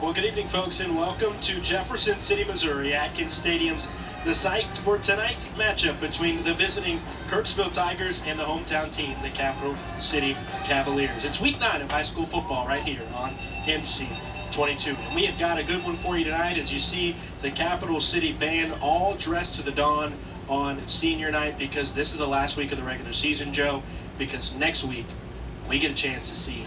Well, good evening, folks, and welcome to Jefferson City, Missouri, Atkins Stadium's the site for tonight's matchup between the visiting Kirksville Tigers and the hometown team, the Capital City Cavaliers. It's week 9 of high school football right here on MC 22. And we have got a good one for you tonight as you see the Capital City band all dressed to the dawn on senior night, because this is the last week of the regular season, Joe, because next week we get a chance to see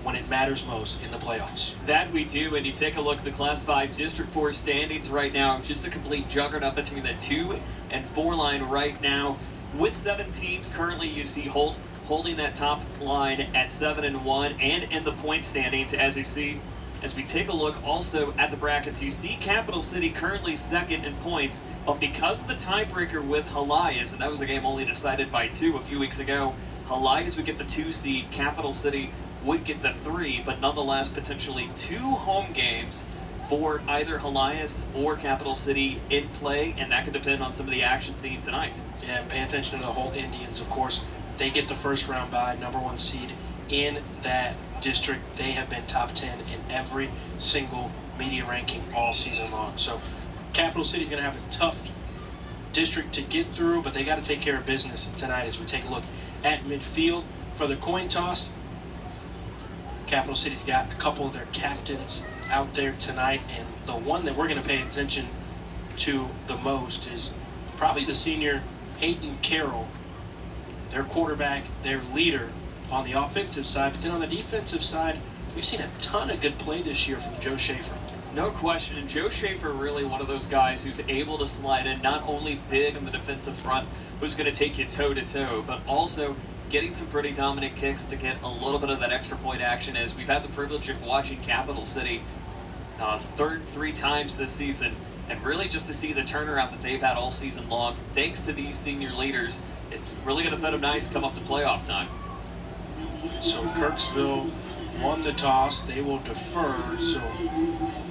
when it matters most in the playoffs. That we do, and you take a look at the Class 5 District 4 standings right now, just a complete juggernaut between the 2 and 4 line right now. With 7 teams currently, you see holding that top line at 7-1, and in the point standings, as you see, as we take a look also at the brackets, you see Capital City currently second in points, but because of the tiebreaker with Helias, and that was a game only decided by 2 a few weeks ago, Helias would get the 2 seed, Capital City would get the 3, but nonetheless potentially 2 home games for either Helias or Capital City in play, and that could depend on some of the action seen tonight. Yeah, and pay attention to the whole Indians, of course. They get the first round bye, #1 seed in that district. They have been top 10 in every single media ranking all season long. So Capital City's going to have a tough district to get through, but they got to take care of business tonight as we take a look at midfield for the coin toss. Capital City's got a couple of their captains out there tonight, and the one that we're going to pay attention to the most is probably the senior Hayden Carroll, their quarterback, their leader on the offensive side. But then on the defensive side, we've seen a ton of good play this year from Joe Schaefer. No question, and Joe Schaefer really one of those guys who's able to slide in, not only big on the defensive front, who's going to take you toe-to-toe, but also getting some pretty dominant kicks to get a little bit of that extra point action, as we've had the privilege of watching Capital City 3 times this season, and really just to see the turnaround that they've had all season long, thanks to these senior leaders, it's really going to set them nice to come up to playoff time. So Kirksville won the toss. They will defer, so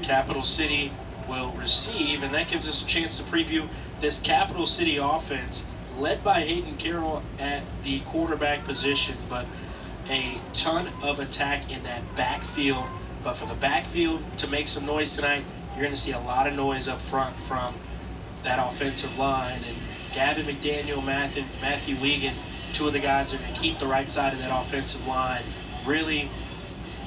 Capital City will receive, and that gives us a chance to preview this Capital City offense led by Hayden Carroll at the quarterback position, but a ton of attack in that backfield. But for the backfield to make some noise tonight, you're going to see a lot of noise up front from that offensive line. And Gavin McDaniel, Matthew Wiegand, 2 of the guys are going to keep the right side of that offensive line really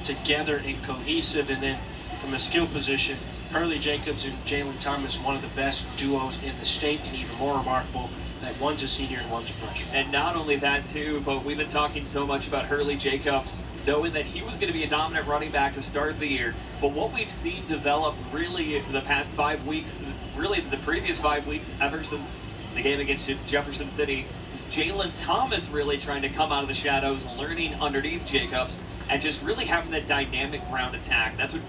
together and cohesive. And then from a skill position, Hurley Jacobs and Jalen Thomas, one of the best duos in the state, and even more remarkable that one's a senior and one's a freshman. And not only that too, but we've been talking so much about Hurley Jacobs, knowing that he was going to be a dominant running back to start the year. But what we've seen develop really the past 5 weeks, really the previous 5 weeks, ever since the game against Jefferson City, is Jalen Thomas really trying to come out of the shadows and learning underneath Jacobs and just really having that dynamic ground attack. That's what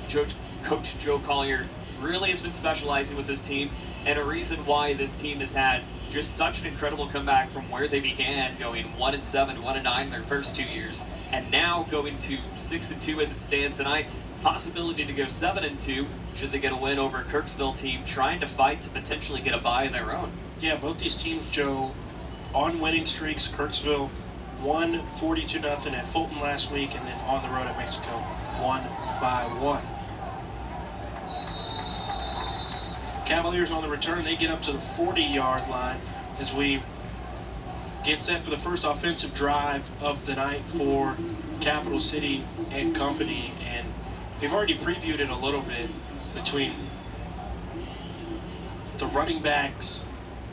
Coach Joe Collier really has been specializing with his team, and a reason why this team has had just such an incredible comeback from where they began, going 1-7, 1-9 in their first 2 years, and now going to 6-2 as it stands tonight. Possibility to go 7-2 should they get a win over a Kirksville team trying to fight to potentially get a bye of their own. Yeah, both these teams, Joe, on winning streaks. Kirksville won 42-0 at Fulton last week, and then on the road at Mexico, 1-1. Cavaliers on the return, they get up to the 40-yard line as we get set for the first offensive drive of the night for Capital City and company. And we've already previewed it a little bit between the running backs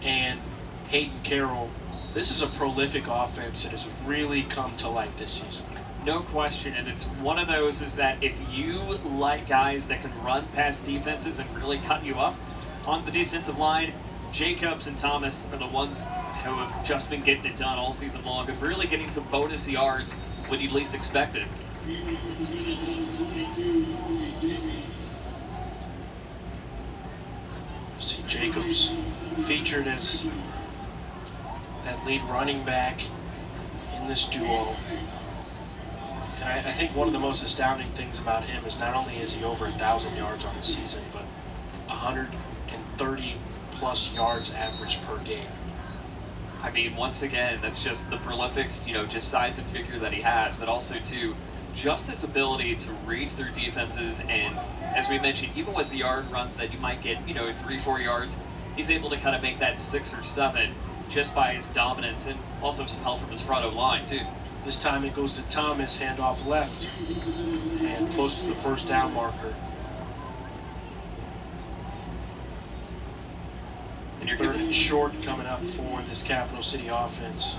and Hayden Carroll. This is a prolific offense that has really come to light this season. No question, and it's one of those is that if you like guys that can run past defenses and really cut you up on the defensive line, Jacobs and Thomas are the ones who have just been getting it done all season long and really getting some bonus yards when you least expect it. See Jacobs featured as that lead running back in this duo. And I think one of the most astounding things about him is not only is he over 1,000 yards on the season, but 130 plus yards average per game. I mean, once again, that's just the prolific, just size and figure that he has, but also, too, just his ability to read through defenses, and as we mentioned, even with the yard runs that you might get, 3-4 yards, he's able to kind of make that 6 or 7 just by his dominance and also some help from his front of line too. This time it goes to Thomas, handoff left, and close to the first down marker. And you're Third and short coming up for this Capital City offense.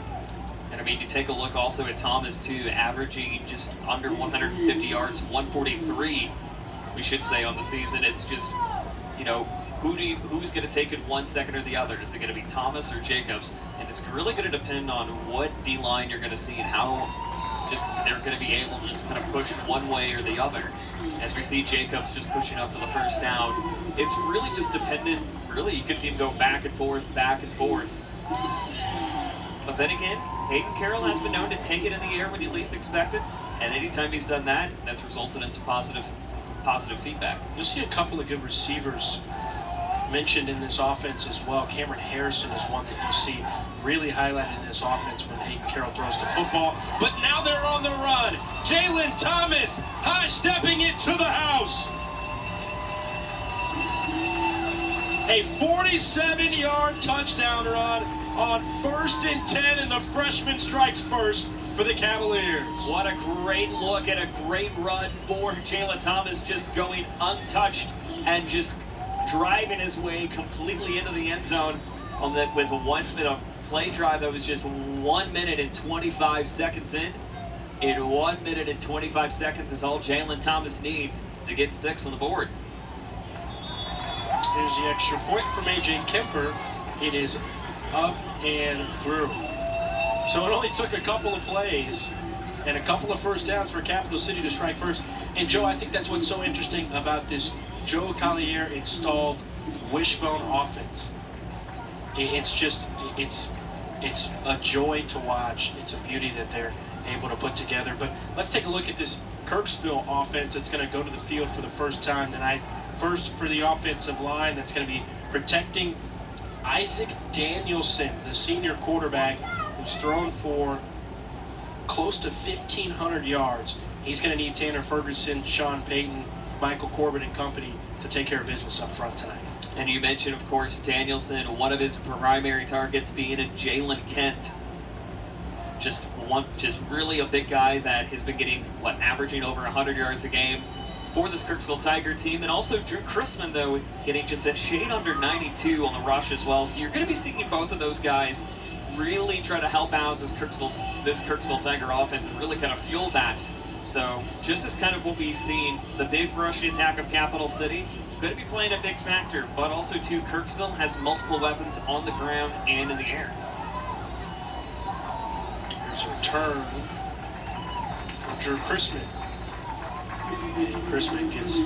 And I mean, you take a look also at Thomas too, averaging just under 150 yards, 143, we should say, on the season. It's just, who's going to take it one second or the other? Is it going to be Thomas or Jacobs? And it's really going to depend on what D-line you're going to see and how just they're going to be able to just kind of push one way or the other. As we see Jacobs just pushing up for the first down, it's really just dependent. Really, you could see him go back and forth, back and forth. But then again, Hayden Carroll has been known to take it in the air when you least expect it, and anytime he's done that, that's resulted in some positive feedback. You'll see a couple of good receivers mentioned in this offense as well. Cameron Harrison is one that you see really highlighted in this offense when Hayden Carroll throws the football. But now they're on the run. Jalen Thomas high-stepping it to the house. A 47-yard touchdown run on 1st and 10, and the freshman strikes first for the Cavaliers. What a great look and a great run for Jalen Thomas, just going untouched and just driving his way completely into the end zone on that with a play drive that was just 1 minute and 25 seconds in. In 1 minute and 25 seconds is all Jalen Thomas needs to get 6 on the board. Here's the extra point from A.J. Kemper. It is up and through. So it only took a couple of plays and a couple of first downs for Capital City to strike first. And Joe, I think that's what's so interesting about this Joe Collier installed wishbone offense. It's a joy to watch. It's a beauty that they're able to put together. But let's take a look at this Kirksville offense that's going to go to the field for the first time tonight. First for the offensive line, that's going to be protecting Isaac Danielson, the senior quarterback, who's thrown for close to 1,500 yards. He's going to need Tanner Ferguson, Sean Payton, Michael Corbett and company to take care of business up front tonight. And you mentioned, of course, Danielson, one of his primary targets being a Jalen Kent. Just really a big guy that has been getting, averaging over 100 yards a game for this Kirksville Tiger team. And also Drew Chrisman, though, getting just a shade under 92 on the rush as well. So you're going to be seeing both of those guys really try to help out this Kirksville Tiger offense and really kind of fuel that. So just as kind of what we've seen, the big rushing attack of Capital City going to be playing a big factor, but also too, Kirksville has multiple weapons on the ground and in the air. Here's a return for Drew Chrisman. And Chrisman gets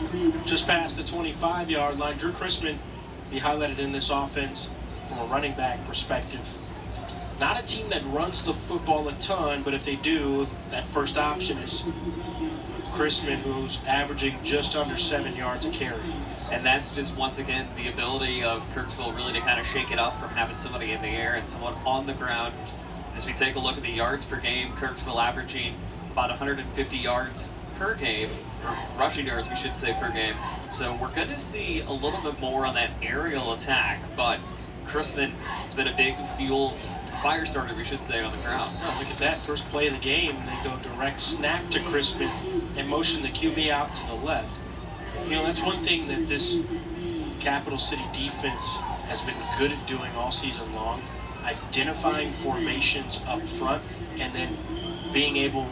just past the 25-yard line. Drew Chrisman be highlighted in this offense from a running back perspective. Not a team that runs the football a ton, but if they do, that first option is Chrisman, who's averaging just under 7 yards a carry. And that's just, once again, the ability of Kirksville really to kind of shake it up from having somebody in the air and someone on the ground. As we take a look at the yards per game, Kirksville averaging about 150 yards per game, or rushing yards, we should say, per game. So we're going to see a little bit more on that aerial attack, but Chrisman has been a big fire starter, we should say, on the ground. Oh, look at that. First play of the game, they go direct snap to Chrisman and motion the QB out to the left. That's one thing that this Capital City defense has been good at doing all season long, identifying formations up front and then being able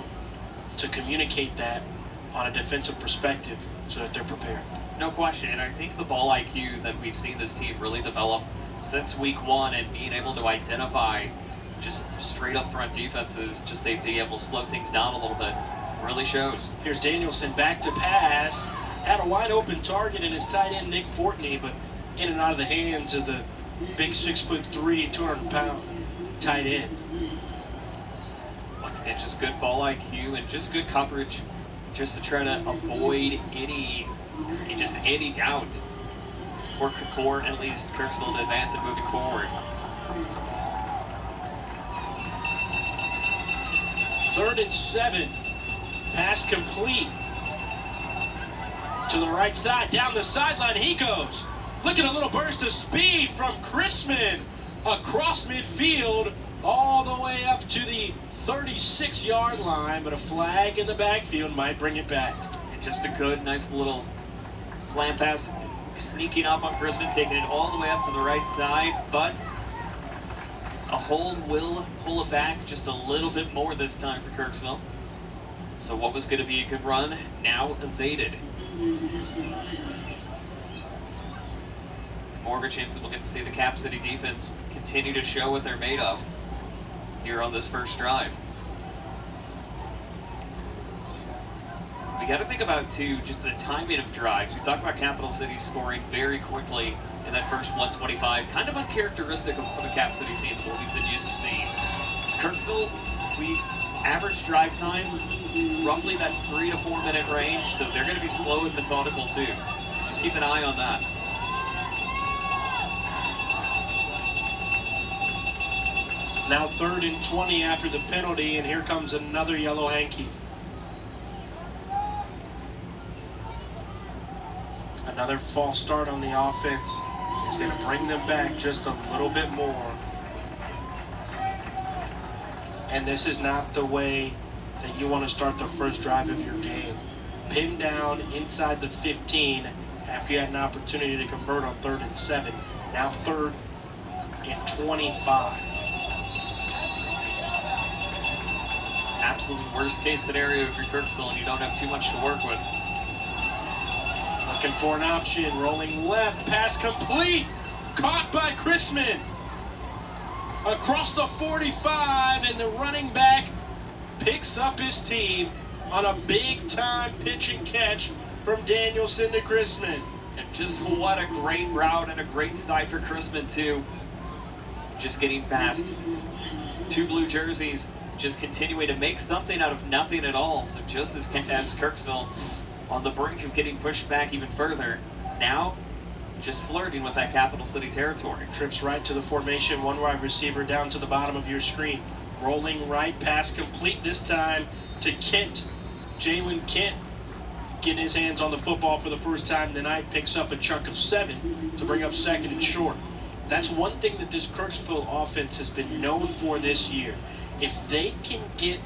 to communicate that on a defensive perspective so that they're prepared. No question, and I think the ball IQ that we've seen this team really develop since week 1 and being able to identify just straight up front defenses, just being able to slow things down a little bit, really shows. Here's Danielson back to pass. Had a wide open target in his tight end, Nick Fortney, but in and out of the hands of the big 6'3", 200-pound tight end. Once again, just good ball IQ and just good coverage just to try to avoid any doubt for at least Kirksville to advance and moving forward. 3rd and 7. Pass complete. To the right side, down the sideline he goes. Look at a little burst of speed from Chrisman across midfield all the way up to the 36-yard line, but a flag in the backfield might bring it back. And just a good, nice little slant pass, sneaking up on Chrisman, taking it all the way up to the right side, but a hold will pull it back just a little bit more this time for Kirksville. So what was going to be a good run, now evaded. More of a chance that we'll get to see the Cap City defense continue to show what they're made of here on this first drive. We got to think about, too, just the timing of drives. We talked about Capital City scoring very quickly in that first 125, kind of uncharacteristic of a Cap City team that we've been used to seeing. Kirksville, we average drive time roughly that 3 to 4 minute range, so they're going to be slow and methodical too. Just keep an eye on that. Now 3rd and 20 after the penalty, and here comes another yellow hanky. Another false start on the offense is going to bring them back just a little bit more. And this is not the way that you want to start the first drive of your game. Pinned down inside the 15 after you had an opportunity to convert on 3rd and 7. Now 3rd and 25. Absolute worst case scenario for Kirksville, and you don't have too much to work with. Looking for an option, rolling left, pass complete, caught by Chrisman. Across the 45, and the running back picks up his team on a big-time pitch and catch from Danielson to Chrisman. And just what a great route and a great sight for Chrisman, too. Just getting past 2 blue jerseys, just continuing to make something out of nothing at all. So just as Kirksville on the brink of getting pushed back even further, now just flirting with that Capital City territory. Trips right to the formation, 1 wide receiver down to the bottom of your screen. Rolling right, pass complete this time to Kent. Jalen Kent getting his hands on the football for the first time tonight, picks up a chunk of 7 to bring up 2nd and short. That's one thing that this Kirksville offense has been known for this year. If they can get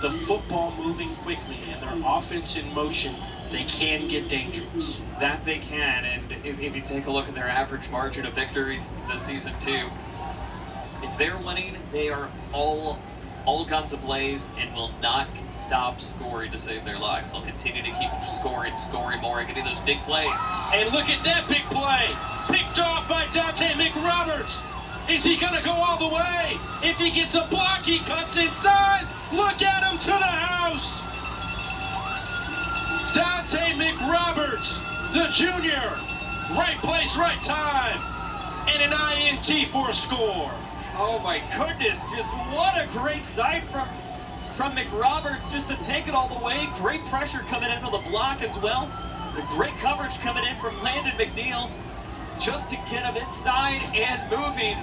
the football moving quickly and their offense in motion, they can get dangerous. That they can, and if you take a look at their average margin of victories this season too, if they're winning, they are all guns ablaze and will not stop scoring to save their lives. They'll continue to keep scoring more, and getting those big plays. And look at that big play, picked off by Dante McRoberts. Is he gonna go all the way? If he gets a block, he cuts inside. Look at him to the house. Dante McRoberts, the junior. Right place, right time. And an INT for a score. Oh my goodness, just what a great sight from McRoberts, just to take it all the way. Great pressure coming in on the block as well. The great coverage coming in from Landon McNeil, just to get him inside and moving.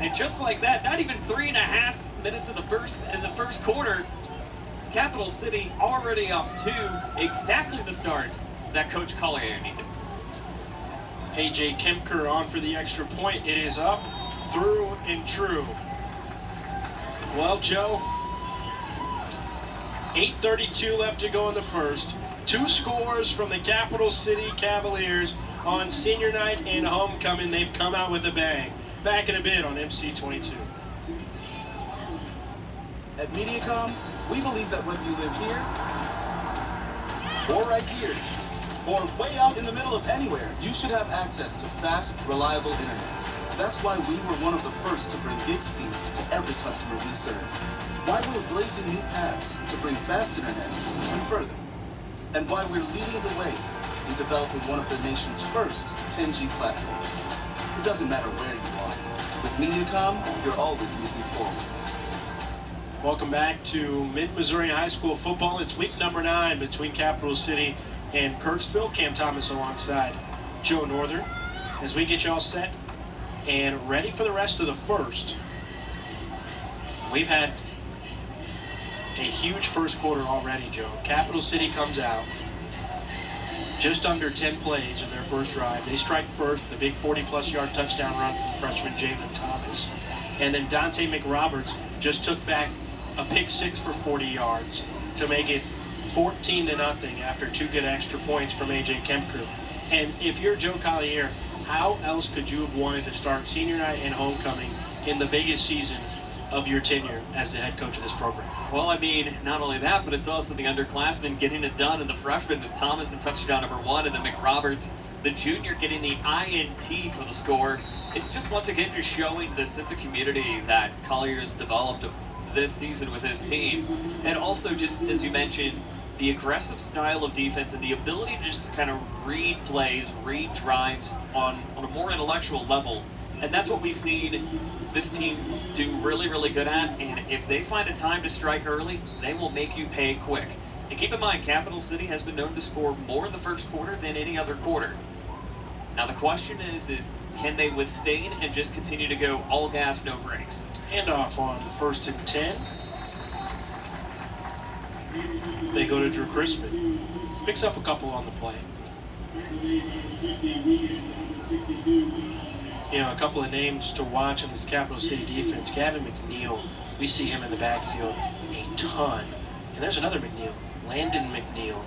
And just like that, not even 3.5 minutes in the first quarter, Capital City already up to exactly the start that Coach Collier needed. AJ Kemker on for the extra point. It is up, through, and true. Well, Joe, 8:32 left to go in the first. 2 scores from the Capital City Cavaliers on senior night and homecoming. They've come out with a bang. Back in a bit on MC22. At Mediacom, we believe that whether you live here, or right here, or way out in the middle of anywhere, you should have access to fast, reliable internet. That's why we were one of the first to bring gig speeds to every customer we serve. Why we're blazing new paths to bring fast internet even further. And why we're leading the way in developing one of the nation's first 10G platforms. It doesn't matter where you are. With Mediacom, you're always moving forward. Welcome back to Mid-Missouri High School football. It's week number 9 between Capital City and Kirksville. Cam Thomas alongside Joe Northern as we get you all set and ready for the rest of the first. We've had a huge first quarter already, Joe. Capital City comes out. Just under 10 plays in their first drive. They strike first, the big 40-plus yard touchdown run from freshman Jalen Thomas. And then Dante McRoberts just took back a pick six for 40 yards to make it 14-0 after 2 good extra points from A.J. Kempkrew. And if you're Joe Collier, how else could you have wanted to start senior night and homecoming in the biggest season of your tenure as the head coach of this program? Well, I mean, not only that, but it's also the underclassmen getting it done, and the freshmen with Thomas in touchdown number 1, and then McRoberts, the junior, getting the INT for the score. It's just, once again, just showing the sense of community that Collier has developed this season with his team. And also, just as you mentioned, the aggressive style of defense and the ability to just kind of read plays, read drives on a more intellectual level. And that's what we've seen this team do really, really good at. And if they find a time to strike early, they will make you pay quick. And keep in mind, Capital City has been known to score more in the first quarter than any other quarter. Now the question is can they withstand and just continue to go all gas, no brakes? Handoff on 1st and 10. They go to Drew Crispin. Picks up a couple on the play. You know, a couple of names to watch in this Capital City defense. Gavin McNeil, we see him in the backfield a ton. And there's another McNeil, Landon McDaniel,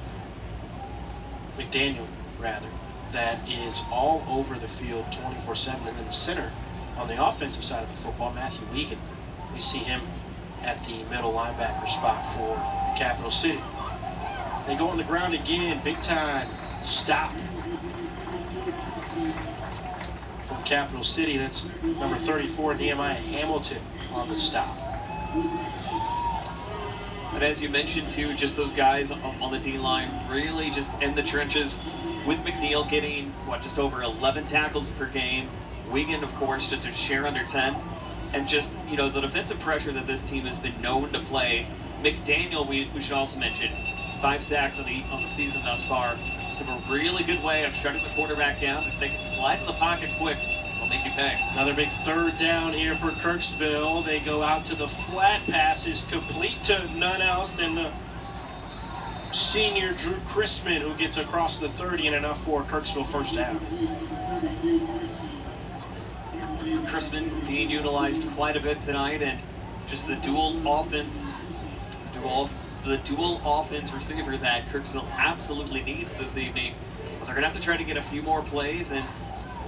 that is all over the field 24/7. And then the center on the offensive side of the football, Matthew Wiegand. We see him at the middle linebacker spot for Capital City. They go on the ground again, big time stop from Capital City. That's number 34, Nehemiah Hamilton, on the stop. But as you mentioned too, just those guys on the D-line really just in the trenches, with McNeil getting, just over 11 tackles per game. Wiegand, of course, just a share under 10. And just, the defensive pressure that this team has been known to play. McDaniel, we should also mention, 5 sacks on the season thus far. So a really good way of shutting the quarterback down. If they can slide in the pocket quick, they'll make you pay. Another big third down here for Kirksville. They go out to the flat passes, complete to none else than the senior Drew Crispin, who gets across the 30 and enough for Kirksville first down. Crispin being utilized quite a bit tonight, and just the dual offense receiver that Kirksville absolutely needs this evening. But they're going to have to try to get a few more plays, and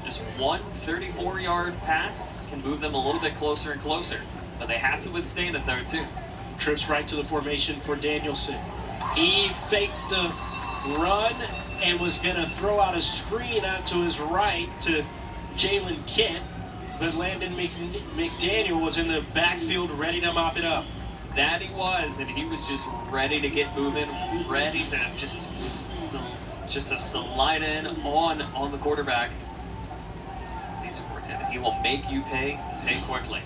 just one 34-yard pass can move them a little bit closer and closer. But they have to withstand it there too. Trips right to the formation for Danielson. He faked the run and was going to throw out a screen out to his right to Jalen Kent, but Landon McDaniel was in the backfield ready to mop it up. That he was, and he was just ready to get moving, ready to just to slide in on the quarterback. He will make you pay quickly.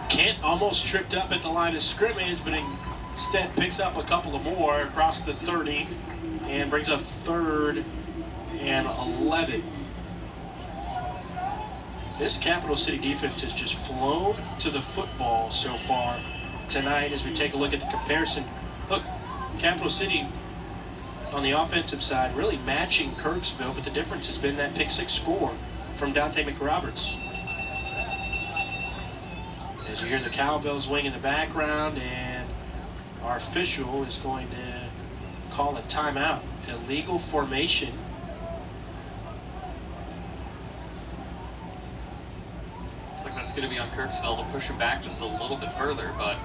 Kent almost tripped up at the line of scrimmage, but instead picks up a couple of more across the 30 and brings up 3rd and 11. This Capital City defense has just flown to the football so far tonight. As we take a look at the comparison, look, Capital City on the offensive side really matching Kirksville, but the difference has been that pick 6 score from Dante McRoberts. As you hear the cowbells ring in the background, and our official is going to call a timeout. Illegal formation. Looks like that's going to be on Kirksville to push him back just a little bit further, but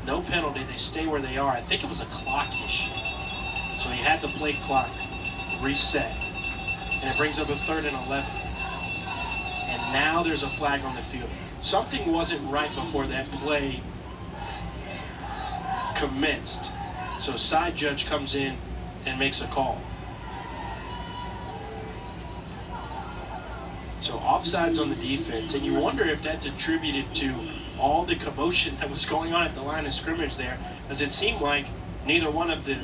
no penalty. They stay where they are. I think it was a clock issue. So he had the play clock reset. And it brings up a 3rd and 11. And now there's a flag on the field. Something wasn't right before that play commenced. So side judge comes in and makes a call. So offsides on the defense, and you wonder if that's attributed to all the commotion that was going on at the line of scrimmage there, as it seemed like neither one of the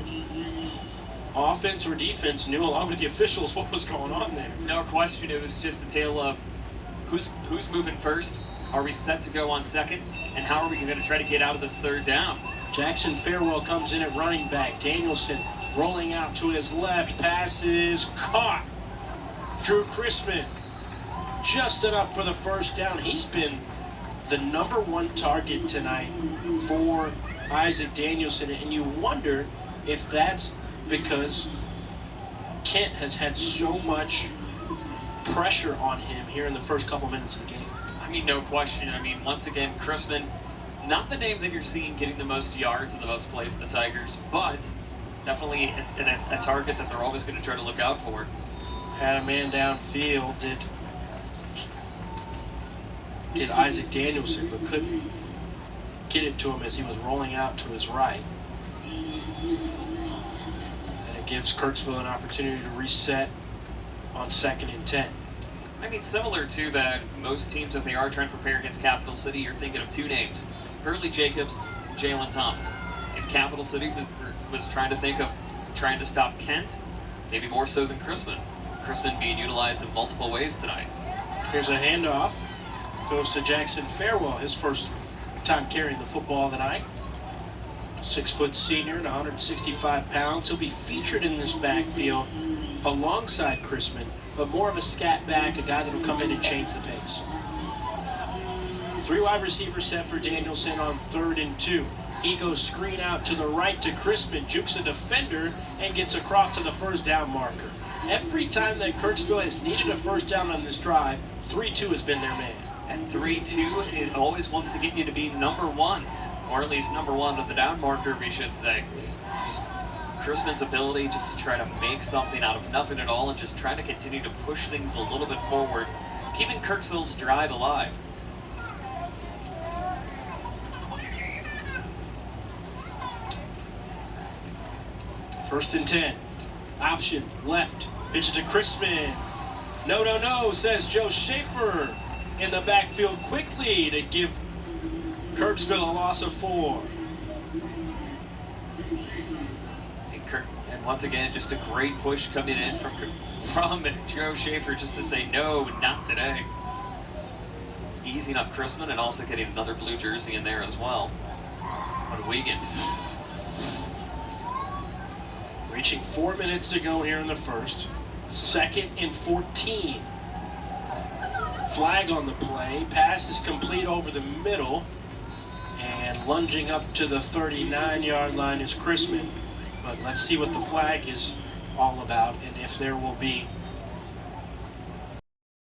offense or defense knew, along with the officials, what was going on there. No question, it was just a tale of who's moving first, Are we set to go on second? And how are we going to try to get out of this third down? Jackson Farewell comes in at running back. Danielson rolling out to his left. Pass is caught. Drew Chrisman just enough for the first down. He's been the #1 target tonight for Isaac Danielson. And you wonder if that's because Kent has had so much pressure on him here in the first couple minutes of the game. I mean, no question. I mean, once again, Chrisman, not the name that you're seeing getting the most yards and the most plays for the Tigers, but definitely a target that they're always going to try to look out for. Had a man downfield, did Isaac Danielson, but couldn't get it to him as he was rolling out to his right. And it gives Kirksville an opportunity to reset on 2nd and 10. I mean, similar to that, most teams, if they are trying to prepare against Capital City, you're thinking of two names, Hurley Jacobs and Jalen Thomas. If Capital City was trying to think of trying to stop Kent, maybe more so than Chrisman. Chrisman being utilized in multiple ways tonight. Here's a handoff. Goes to Jackson Farewell, his first time carrying the football tonight. 6-foot senior and 165 pounds. He'll be featured in this backfield alongside Chrisman, but more of a scat back, a guy that will come in and change the pace. 3 wide receivers set for Danielson on 3rd and 2. He goes screen out to the right to Chrisman, jukes a defender, and gets across to the first down marker. Every time that Kirksville has needed a first down on this drive, 3-2 has been their man. And 3-2, it always wants to get you to be #1, or at least #1 of the down marker, we should say. Just Chrisman's ability just to try to make something out of nothing at all and just trying to continue to push things a little bit forward, keeping Kirksville's drive alive. First and 10. Option left. Pitch it to Chrisman. No, says Joe Schaefer in the backfield quickly to give Kirksville a loss of 4. And once again, just a great push coming in from Joe Schaefer just to say, no, not today. Easing up Chrisman and also getting another blue jersey in there as well. What a weekend. Reaching 4 minutes to go here in the first. 2nd and 14. Flag on the play. Pass is complete over the middle. And lunging up to the 39-yard line is Chrisman. But let's see what the flag is all about and if there will be